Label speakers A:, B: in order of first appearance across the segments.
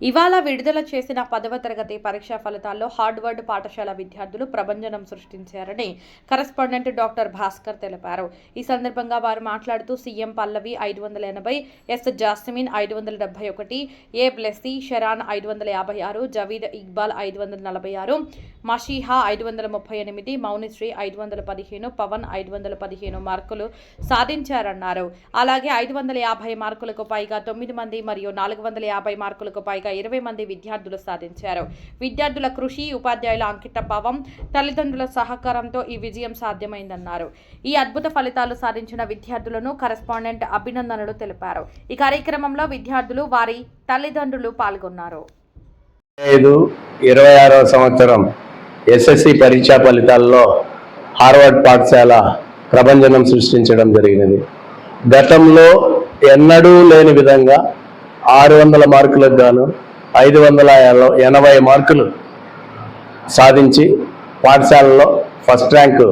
A: ఇవాళ విడుదల చేసిన 10వ తరగతి పరీక్షా ఫలితాల్లో హార్వర్డ్ పాఠశాల విద్యార్థులు ప్రభంజనం సృష్టించారని కరెస్పాండెంట్ డాక్టర్ భాస్కర్ తెలిపారు. ఈ సందర్భంగా వారు మాట్లాడుతూ సీఎం పల్లవి 580, ఎస్ జాస్మిన్ 571, ఏ బ్లెస్సీ షెరాన్ 556, జవీద్ ఇక్బాల్ 546, మషీహా 538, మౌనిశ్రీ 515, పవన్ 515 మార్కులు సాధించారన్నారు. అలాగే 550 మార్కులకు పైగా 9 మంది మరియు 450 మార్కులకు పైగా 20 మంది విద్యార్థులు సాధించారు. విద్యార్థుల కృషి, ఉపాధ్యాయుల అంకిత భావం, తల్లిదండ్రుల సహకారంతో ఈ విజయం సాధ్యమైందన్నారు. ఈ అద్భుత ఫలితాలు సాధించిన విద్యార్థులను కరెస్పాండెంట్ అభినందనలు తెలిపారు. ఈ కార్యక్రమంలో విద్యార్థులు, వారి తల్లిదండ్రులు పాల్గొన్నారు.
B: 2026వ సంవత్సరం ఎస్ఎస్సి పరీక్షా ఫలితాల్లో హార్వర్డ్ పాఠశాల ప్రభంజనం సృష్టించడం జరిగినది. గతంలో ఎన్నడూ లేని విధంగా 600 మార్కులకు గాను 580 మార్కులు సాధించి పాఠశాలలో ఫస్ట్ ర్యాంకు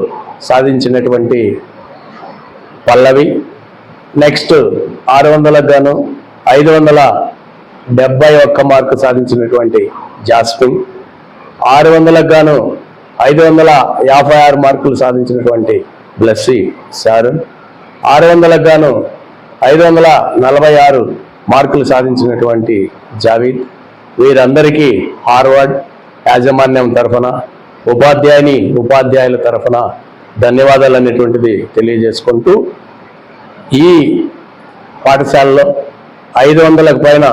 B: సాధించినటువంటి పల్లవి, నెక్స్ట్ 600కు గాను 571 మార్కు సాధించినటువంటి జాస్మిన్, 600కు గాను 556 మార్కులు సాధించినటువంటి బ్లెస్సీ షారన్, 600కు గాను 546 మార్కులు సాధించినటువంటి జావీద్, వీరందరికీ హార్వర్డ్ యాజమాన్యం తరఫున, ఉపాధ్యాయుల తరఫున ధన్యవాదాలు అనేటువంటిది తెలియజేసుకుంటూ, ఈ పాఠశాలలో 500కు పైన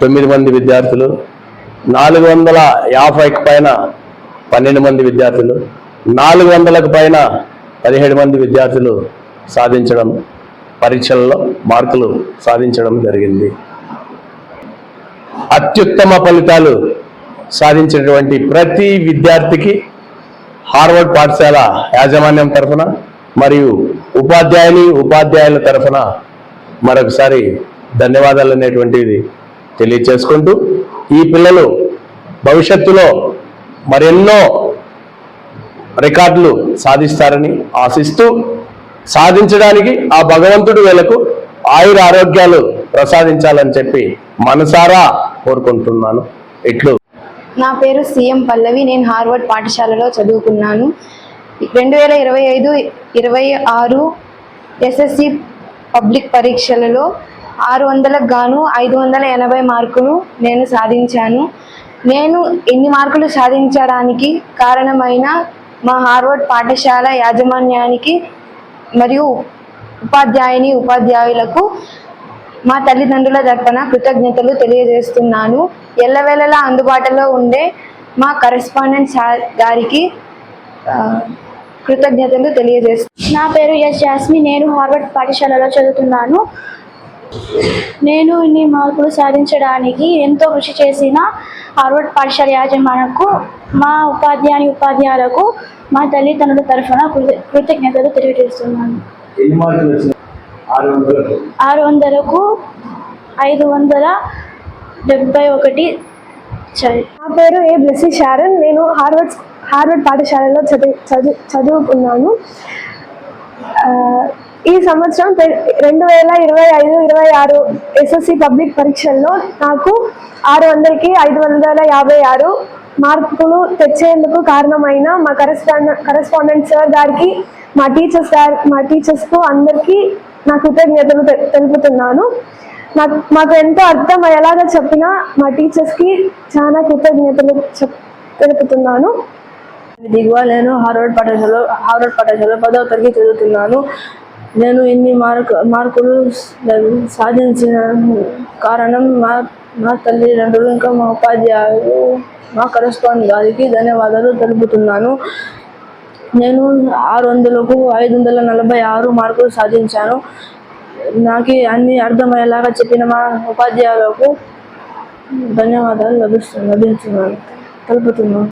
B: 9 మంది విద్యార్థులు, 450కు పైన 12 మంది విద్యార్థులు, 400కు పైన 17 మంది విద్యార్థులు సాధించడం, పరీక్షల్లో మార్కులు సాధించడం జరిగింది. అత్యుత్తమ ఫలితాలు సాధించినటువంటి ప్రతి విద్యార్థికి హార్వర్డ్ పాఠశాల యాజమాన్యం తరఫున మరియు ఉపాధ్యాయుల తరఫున మరొకసారి ధన్యవాదాలు అనేటువంటిది తెలియచేసుకుంటూ, ఈ పిల్లలు భవిష్యత్తులో మరెన్నో రికార్డులు సాధిస్తారని ఆశిస్తూ, సాధించడానికి ఆ భగవంతుడు వీళ్ళకు ఆయుర ఆరోగ్యాలు ప్రసాదించాలని చెప్పి మనసారా కోరుకుంటున్నాను.
C: నా పేరు సీఎం పల్లవి. నేను హార్వర్డ్ పాఠశాలలో చదువుకున్నాను. 2025-26 ఎస్ఎస్సి పబ్లిక్ పరీక్షలలో 600కు గాను 580 మార్కులు నేను సాధించాను. నేను ఇన్ని మార్కులు సాధించడానికి కారణమైన మా హార్వర్డ్ పాఠశాల యాజమాన్యానికి మరియు ఉపాధ్యాయులకు మా తల్లిదండ్రుల తరపున కృతజ్ఞతలు తెలియజేస్తున్నాను. ఎల్లవేళలా అందుబాటులో ఉండే మా కరెస్పాండెంట్ సార్ గారికి కృతజ్ఞతలు తెలియజేస్తున్నాను.
D: నా పేరు ఎస్ జాస్మిన్. నేను హార్వర్డ్ పాఠశాలలో చదువుతున్నాను. నేను ఇన్ని మార్కులు సాధించడానికి ఎంతో కృషి చేసిన హార్వర్డ్ పాఠశాల యాజమాన్యకు, మా ఉపాధ్యాయులకు, మా తల్లిదండ్రుల తరఫున కృతజ్ఞతలు తెలియజేస్తున్నాను. 600కు 571.
E: నా పేరు ఏ బ్లెస్సీ షారన్. నేను హార్వర్డ్ పాఠశాలలో చదువుకున్నాను. ఈ సంవత్సరం 2025-26 ఎస్ఎస్సి పబ్లిక్ పరీక్షల్లో నాకు 600కి 556 మార్కులు తెచ్చేందుకు కారణమైన మా కరెస్పాండెంట్ సార్ గారికి, మా టీచర్స్కు అందరికీ నా కృతజ్ఞతలు తెలుపుతున్నాను. మాకు ఎంతో అర్థమయ్యేలాగా చెప్పిన మా టీచర్స్కి చాలా కృతజ్ఞతలు తెలుపుతున్నాను.
F: నేను హార్వర్డ్ పాఠశాలలో 10వ తరగతి చదువుతున్నాను. నేను ఇన్ని మార్కులు సాధించిన కారణం మా తల్లిదండ్రులు, ఇంకా మా ఉపాధ్యాయులు, మా కరెస్పాండెంట్ గారికి ధన్యవాదాలు తెలుపుతున్నాను. నేను 600కు 546 మార్కులు సాధించాను. నాకు అన్ని అర్థమయ్యేలాగా చెప్పిన మా ఉపాధ్యాయులకు ధన్యవాదాలు తెలుపుతున్నాను.